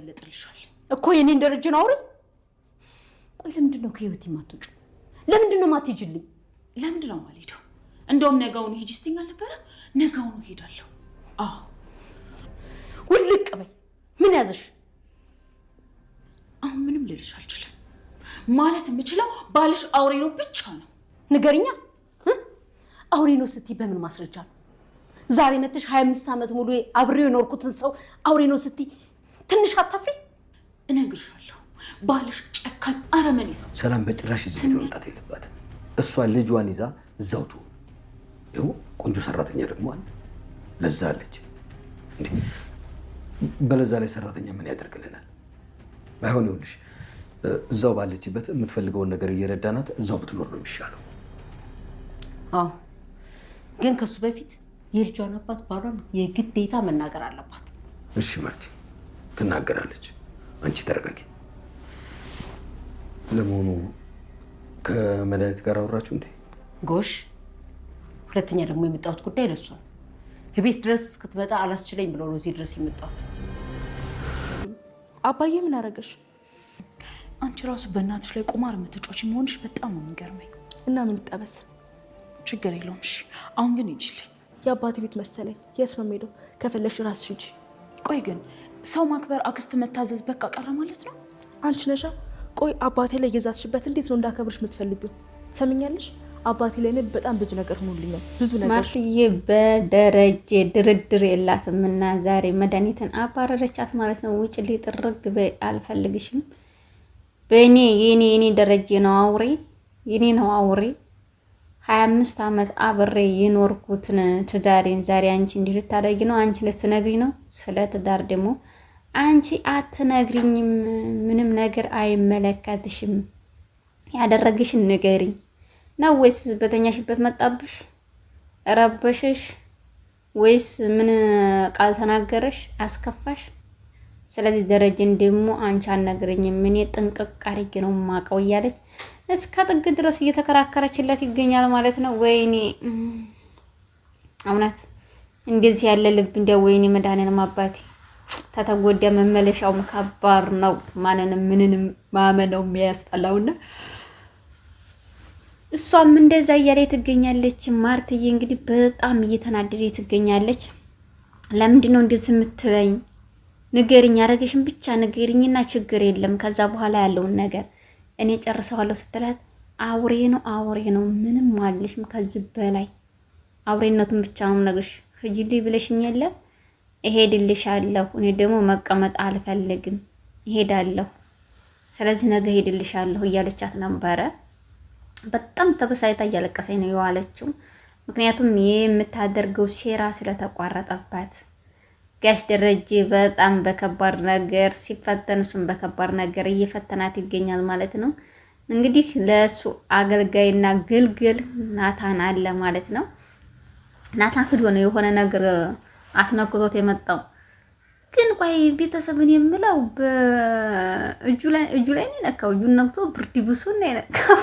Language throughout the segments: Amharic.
ይገለጥልሻል እኮ የኔን ደረጃ ነው አውሪ ቆይ ለምንድነው ከህይወት የማትወጪ ለምንድነው ማትሄጂልኝ ለምንድነው ማልሄደው እንደውም ነገውን ሂጂ ስትይኝ አልነበረ ነገውን ሄዳለሁ ውልቅ በይ ምን ያዘሽ አሁን ምንም ልልሽ አልችልም ማለት የምችለው ባልሽ አውሬ ነው ብቻ ነው ንገሪኛ አውሬ ነው ስትይ በምን ማስረጃ ነው ዛሬ መጥተሽ 25 ዓመት ሙሉ አብሬው የኖርኩትን ሰው አውሬ ነው ስትይ ትንሽ አታፍሪ እነግርሻለሁ ባልሽ ጨካኝ አረመኔ ሰው ሰላም በጭራሽ እዚህ መምጣት የለባትም እሷ ልጇን ይዛ እዛው ትሁን ይኸው ቆንጆ ሰራተኛ ደግሞ አለ ለዛ አለች እንዴ በለዛ ላይ ሰራተኛ ምን ያደርግልናል ባይሆን ይኸውልሽ እዛው ባለችበት የምትፈልገውን ነገር እየረዳናት እዛው ብትኖር ነው የሚሻለው ግን ከሱ በፊት የልጇን አባት ባሏን የግዴታ መናገር አለባት እሺ ማርቲ ትናገራለች አንቺ ተረጋጊ ለመሆኑ ከመድኃኒት ጋር አወራችሁ እንዴ ጎሽ ሁለተኛ ደግሞ የመጣሁት ጉዳይ ለሷ ነው ቤት ድረስ እስክትመጣ አላስችለኝ ብሎ ነው እዚህ ድረስ የመጣሁት አባዬ ምን አደረገሽ አንቺ ራሱ በእናትሽ ላይ ቁማር የምትጮች መሆንሽ በጣም ነው የሚገርመኝ እና ምን ይጠበስ ችግር የለውም እሺ አሁን ግን ሂጂልኝ የአባቴ ቤት መሰለኝ የት ነው የምሄደው ከፈለሽ ራስሽ ሂጂ ቆይ ግን ሰው ማክበር አክስት መታዘዝ በቃ ቀረ ማለት ነው አንቺ ነሻ ቆይ አባቴ ላይ የዛትሽበት እንዴት ነው እንዳከብርሽ የምትፈልጊው ሰምኛለሽ አባቴ ላይ ነው በጣም ብዙ ነገር ሆኖልኛል ብዙ ነገር ማርትዬ በደረጀ ድርድር የላትምና ዛሬ መድኃኒትን አባረረቻት ማለት ነው ውጭ ሊጥርግ በይ አልፈልግሽም በእኔ የኔ ደረጀ ነው አውሬ የኔ ነው አውሬ 25 ዓመት አብሬ የኖርኩትን ትዳሬን ዛሬ አንቺ እንዲህ ልታደርጊ ነው አንቺ ልትነግሪ ነው ስለ ትዳር ደግሞ አንቺ አትነግሪኝም ምንም ነገር አይመለከትሽም ያደረግሽን ንገሪኝ ነው ወይስ በተኛሽበት መጣብሽ ረበሽሽ ወይስ ምን ቃል ተናገረሽ አስከፋሽ ስለዚህ ደረጀን ደግሞ አንቺ አትነግሪኝም ምን ጥንቅቅ አድርጌ ነው ማቀው እያለች እስከ ጥግ ድረስ እየተከራከረችለት ይገኛል ማለት ነው ወይኔ እውነት እንደዚህ ያለ ልብ እንደው ወይኔ መድኃኒዓለም አባቴ ተተጎዳ መመለሻው ከባድ ነው ማንንም ምንንም ማመነው የሚያስጠላውና እሷም እንደዛ እያለ ትገኛለች ማርትዬ እንግዲህ በጣም እየተናደደች ትገኛለች ለምንድን ነው እንደዚህ የምትለኝ ንገሪኝ ያረገሽን ብቻ ንገሪኝና ችግር የለም ከዛ በኋላ ያለውን ነገር እኔ ጨርሰዋለሁ ስትላት አውሬ ነው ምንም ማለሽም ከዚህ በላይ አውሬነቱን ብቻ ነው ነገርሽ ሂጂልኝ ብለሽኝ የለ እሄድልሻለሁ እኔ ደግሞ መቀመጥ አልፈልግም እሄዳለሁ ስለዚህ ነገ እሄድልሻለሁ እያለቻት ነበረ በጣም ተበሳይታ እያለቀሰኝ ነው የዋለችው ምክንያቱም የምታደርገው ሴራ ስለተቋረጠባት ጋሽ ደረጀ በጣም በከባድ ነገር ሲፈተን እሱም በከባድ ነገር እየፈተናት ይገኛል ማለት ነው እንግዲህ ለሱ አገልጋይና ግልግል ናታን አለ ማለት ነው ናታን ሄዶ ነው የሆነ ነገር አስነክቶት የመጣው ግን ቆይ ቤተሰብን የምለው በእጁ ላይ ነው ነካው እጁን ነክቶ ብርድ ብሱን ነው ነካው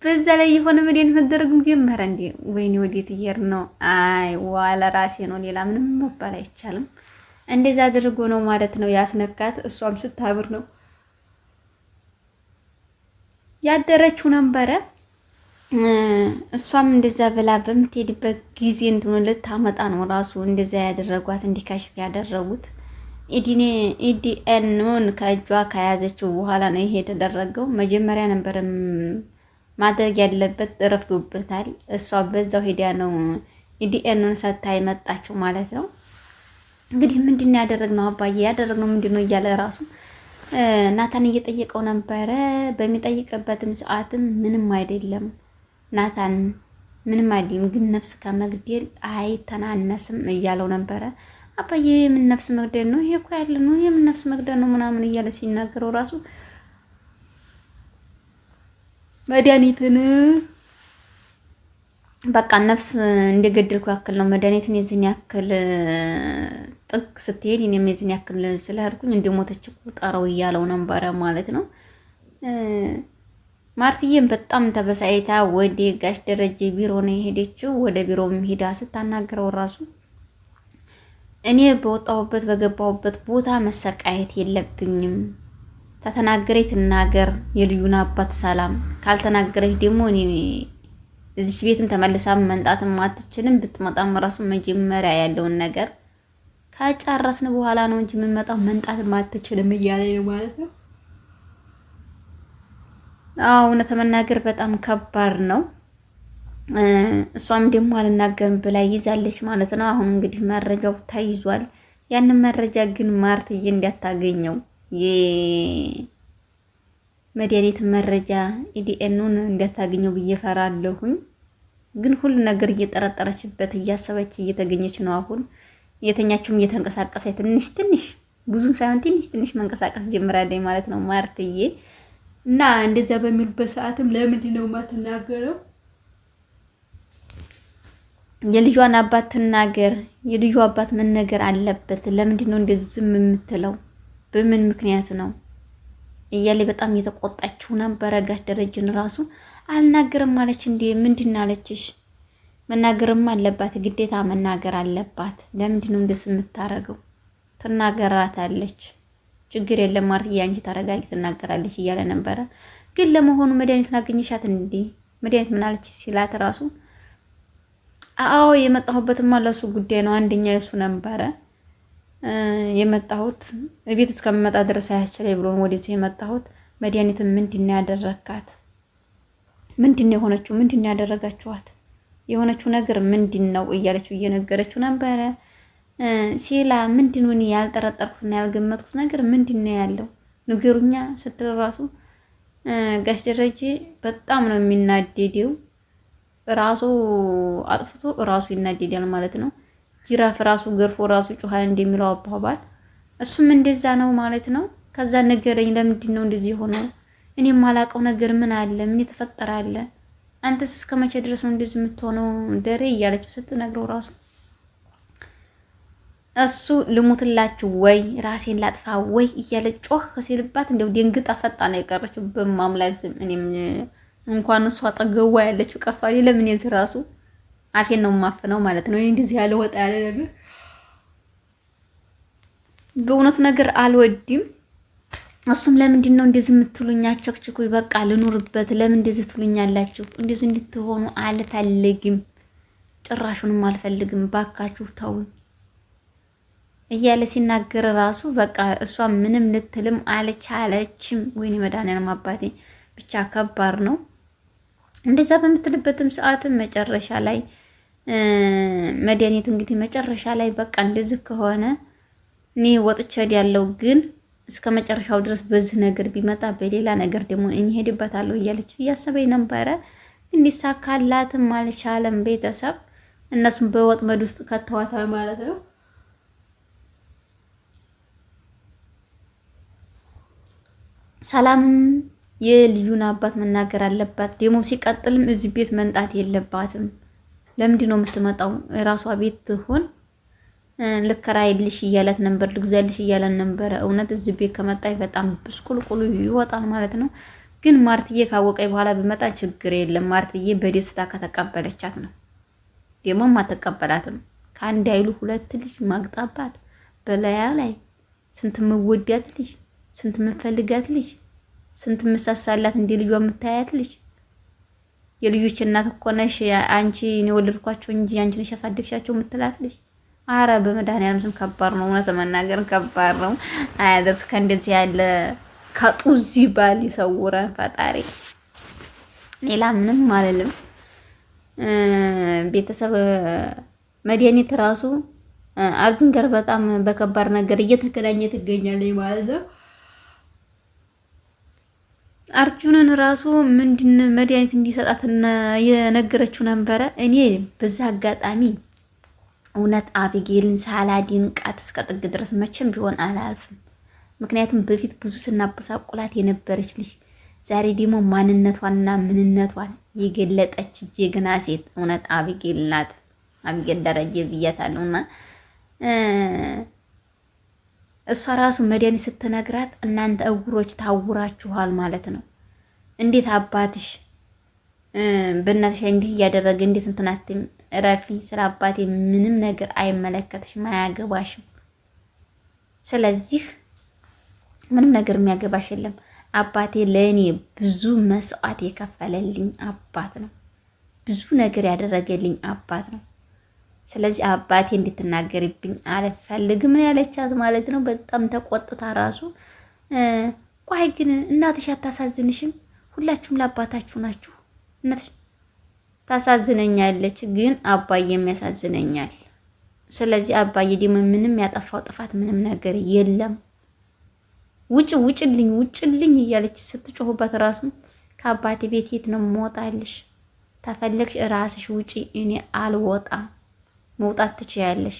በዛ ላይ የሆነ መድኃኒት መደረግም ጀመረ እንዴ ወይኔ ወዴት ይየር ነው አይ ዋላ ራሴ ነው ሌላ ምንም መባል አይቻልም እንደዛ አድርጎ ነው ማለት ነው ያስነካት እሷም ስታብር ነው ያደረችው ነበረ እሷም እንደዛ ብላ በምትሄድበት ጊዜ እንደሆነ ልታመጣ ነው ራሱ እንደዛ ያደረጓት እንዲካሽፍ ያደረጉት ኢዲኤንን ከእጇ ከያዘችው በኋላ ነው ይሄ የተደረገው መጀመሪያ ነበር ማድረግ ያለበት ረፍዶበታል እሷ በዛው ሄዳ ነው ኢዲኤንን ሰታይ መጣችው ማለት ነው እንግዲህ ምንድነው ያደረግነው አባዬ ያደረግነው ምንድነው እያለ ራሱ ናታን እየጠየቀው ነበረ በሚጠይቅበትም ሰዓትም ምንም አይደለም ናታን ምንም አይደለም ግን ነፍስ ከመግደል አይተናነስም እያለው ነበረ አባዬ ምን ነፍስ መግደል ነው ይሄ እኮ ያለ ነው ይሄ ምን ነፍስ መግደል ነው ምናምን እያለ ሲናገረው ራሱ መድኃኒትን በቃ ነፍስ እንደገደልኩ ያክል ነው መድኃኒትን የዚህን ያክል ጥግ ስትሄድ እኔም የዚህን ያክል ስለሄድኩኝ እንደሞተች ቁጠረው እያለው ነበረ ማለት ነው ማርትዬም በጣም ተበሳይታ ወደ ጋሽ ደረጀ ቢሮ ነው የሄደችው ወደ ቢሮም ሄዳ ስታናገረው ራሱ እኔ በወጣሁበት በገባሁበት ቦታ መሰቃየት የለብኝም። ተተናገረኝ ትናገር የልዩን አባት ሰላም፣ ካልተናገረች ደግሞ እኔ እዚች ቤትም ተመልሳ መምጣትም አትችልም። ብትመጣም ራሱ መጀመሪያ ያለውን ነገር ከጨረስን በኋላ ነው እንጂ የምመጣው መምጣትም አትችልም እያለኝ ነው ማለት ነው። አዎ እውነት መናገር በጣም ከባድ ነው። እሷም ደግሞ አልናገርም ብላ ይዛለች ማለት ነው። አሁን እንግዲህ መረጃው ተይዟል። ያንን መረጃ ግን ማርትዬ እንዳታገኘው የመድኃኒት መረጃ ኢዲኤኑን እንዳታገኘው ብዬ ፈራለሁኝ። ግን ሁሉ ነገር እየጠረጠረችበት እያሰበች እየተገኘች ነው። አሁን የተኛችውም እየተንቀሳቀሰች ትንሽ ብዙም ሳይሆን ትንሽ መንቀሳቀስ ጀምራለች ማለት ነው ማርትዬ። እና እንደዛ በሚሉበት ሰዓትም ለምንድን ነው የማትናገረው? የልጇን አባት ትናገር። የልጇ አባት መነገር አለበት። ለምንድን ነው እንደዚህ ዝም የምትለው? በምን ምክንያት ነው እያለ በጣም እየተቆጣችው ነበረ። ጋሽ ደረጀን ራሱ አልናገርም ማለች እንዴ? ምንድን አለችሽ? መናገርም አለባት፣ ግዴታ መናገር አለባት። ለምንድን ነው እንደዚህ የምታረገው? ትናገራታለች። ችግር የለም ማርትዬ፣ አንቺ ታረጋጊ፣ ትናገራለች እያለ ነበረ። ግን ለመሆኑ መድኃኒት ላገኘሻት እንዴ? መድኃኒት ምን አለች ሲላት ራሱ አዎ የመጣሁበትማ ለሱ ጉዳይ ነው። አንደኛ የሱ ነበረ የመጣሁት ቤት እስከምመጣ ድረስ አያስችለኝ ብሎ ወደዚህ የመጣሁት። መድኃኒትን ምንድን ነው ያደረካት? ምንድን ነው የሆነችው? ምንድን ነው ያደረጋችኋት? የሆነችው ነገር ምንድን ነው እያለችው እየነገረችው ነበረ። ሲላ ምንድን ነው ያልጠረጠርኩትና ያልገመትኩት ነገር ምንድን ነው ያለው ንገሩኛ ስትል ራሱ ጋሽ ደረጀ በጣም ነው የሚናደደው። ራሱ አጥፍቶ ራሱ ይናደዳል ማለት ነው። ጅራፍ ራሱ ገርፎ ራሱ ጮሃል እንደሚለው አባባል እሱም እንደዛ ነው ማለት ነው። ከዛ ነገረኝ፣ ለምንድን ነው እንደዚህ ሆነው? እኔ የማላውቀው ነገር ምን አለ? ምን የተፈጠረ አለ? አንተስ እስከመቼ ድረስ ነው እንደዚህ የምትሆነው ደሬ እያለችው ስትነግረው ራሱ እሱ ልሙትላችሁ ወይ ራሴን ላጥፋ ወይ እያለ ጮህ ሲልባት እንደው ደንግጣ ፈጣን የቀረችው በማምላክ ስም። እኔም እንኳን እሷ አጠገቧ ያለችው ቀርቷል። ለምን የዚህ ራሱ አፌን ነው የማፍነው ማለት ነው። እንደዚህ ያለ ወጣ ያለ ነገር በእውነቱ ነገር አልወድም። እሱም ለምንድን ነው እንደዚህ የምትሉኝ? አቸክችኩኝ በቃ ልኑርበት። ለምን እንደዚህ ትሉኛላችሁ? እንደዚህ እንድትሆኑ አልፈልግም፣ ጭራሹንም አልፈልግም፣ ባካችሁ ተውኝ እያለ ሲናገር ራሱ በቃ እሷ ምንም ልትልም አልቻለችም። ወይኔ መድኃኒዓለም አባቴ ብቻ ከባድ ነው። እንደዛ በምትልበትም ሰዓትም መጨረሻ ላይ መድኃኒት እንግዲህ መጨረሻ ላይ በቃ እንደዚህ ከሆነ እኔ ወጥቼ ያለው ግን እስከ መጨረሻው ድረስ በዚህ ነገር ቢመጣ በሌላ ነገር ደግሞ እንሄድበታለሁ እያለች እያሰበኝ ነበረ። እንዲሳካላትም አልቻለም። ቤተሰብ እነሱም በወጥመድ ውስጥ ከተዋታል ማለት ነው። ሰላምም የልዩን አባት መናገር አለባት። ደግሞ ሲቀጥልም እዚህ ቤት መንጣት የለባትም። ለምንድን ነው የምትመጣው? የራሷ ቤት ትሆን ልከራይልሽ እያላት ነበር፣ ልግዛልሽ እያላት ነበረ። እውነት እዚህ ቤት ከመጣች በጣም ብስቁልቁሉ ይወጣል ማለት ነው። ግን ማርትዬ ካወቀኝ በኋላ ቢመጣ ችግር የለም። ማርትዬ በደስታ ከተቀበለቻት ነው። ደግሞም አትቀበላትም። ከአንድ አይሉ ሁለት ልጅ ማግጣባት በላያ ላይ ስንት ምወዳት ልጅ፣ ስንት ምፈልጋት ልጅ፣ ስንት ምሳሳላት እንደ ልጇ የምታያት ልጅ። የልጆች እናት እኮ ነሽ አንቺ፣ እኔ ወለድኳቸው እንጂ አንቺ ነሽ ያሳደግሻቸው የምትላት ልጅ። አረ በመድኃኒዓለም ስም ከባድ ነው። እውነት መናገር ከባድ ነው። አያደርስ ከእንደዚህ ያለ ከጡዚ ባል ይሰውረን ፈጣሪ። ሌላ ምንም አልልም። ቤተሰብ መድኃኒት ራሱ አርጁን ጋር በጣም በከባድ ነገር እየተገናኘ ትገኛለች ማለት ነው። አርጁንን ራሱ ምንድን መድኃኒት እንዲሰጣትና የነገረችው ነበረ። እኔ በዛ አጋጣሚ እውነት አቢጌልን ሳላድንቃት እስከ ጥግ ድረስ መቼም ቢሆን አላልፍም። ምክንያቱም በፊት ብዙ ስናበሳቁላት የነበረች ልጅ ዛሬ ደግሞ ማንነቷንና ምንነቷን የገለጠች ጀግና ሴት እውነት አቢጌል ናት። አቢጌል ደረጀ ብያታለሁና እሷ ራሱ መድኃኒት ስትነግራት እናንተ እውሮች ታውራችኋል ማለት ነው። እንዴት አባትሽ በእናትሽ እንዲህ እያደረገ እንዴት እንትናትም እረፊ። ስለ አባቴ ምንም ነገር አይመለከትሽም፣ አያገባሽም። ስለዚህ ምንም ነገር የሚያገባሽ የለም። አባቴ ለእኔ ብዙ መስዋዕት የከፈለልኝ አባት ነው። ብዙ ነገር ያደረገልኝ አባት ነው። ስለዚህ አባቴ እንድትናገርብኝ አልፈልግም ነው ያለቻት ማለት ነው። በጣም ተቆጥታ ራሱ ቆይ ግን እናትሽ አታሳዝንሽም? ሁላችሁም ለአባታችሁ ናችሁ። እናትሽ ታሳዝነኛለች፣ ግን አባዬም ያሳዝነኛል። ስለዚህ አባዬ ደግሞ ምንም ያጠፋው ጥፋት ምንም ነገር የለም። ውጭልኝ ውጭልኝ እያለች ስትጮሁበት ራሱ ከአባቴ ቤት የት ነው የምወጣልሽ? ተፈለግሽ ራስሽ ውጪ፣ እኔ አልወጣም። መውጣት ትችያለሽ፣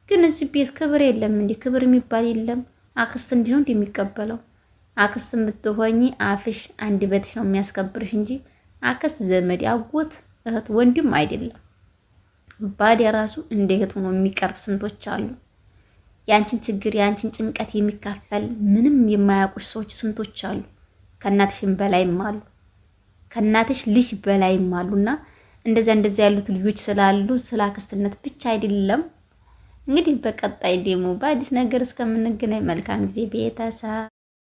ግን እዚህ ቤት ክብር የለም እንዴ? ክብር የሚባል የለም። አክስት እንዲህ ነው እንደሚቀበለው። አክስት ብትሆኚ አፍሽ አንድ በትሽ ነው የሚያስከብርሽ እንጂ አክስት ዘመድ፣ አጎት፣ እህት፣ ወንድም አይደለም። ባዲያ ራሱ እንደ እህት ሆኖ የሚቀርብ ስንቶች አሉ። ያንቺን ችግር ያንቺን ጭንቀት የሚካፈል ምንም የማያውቁሽ ሰዎች ስንቶች አሉ። ከእናትሽም በላይም አሉ፣ ከእናትሽ ልጅ በላይም አሉና እንደዛ ያሉት ልጆች ስላሉ ስለ አክስትነት ብቻ አይደለም። እንግዲህ በቀጣይ ደግሞ በአዲስ ነገር እስከምንገናኝ መልካም ጊዜ ቤተሰብ።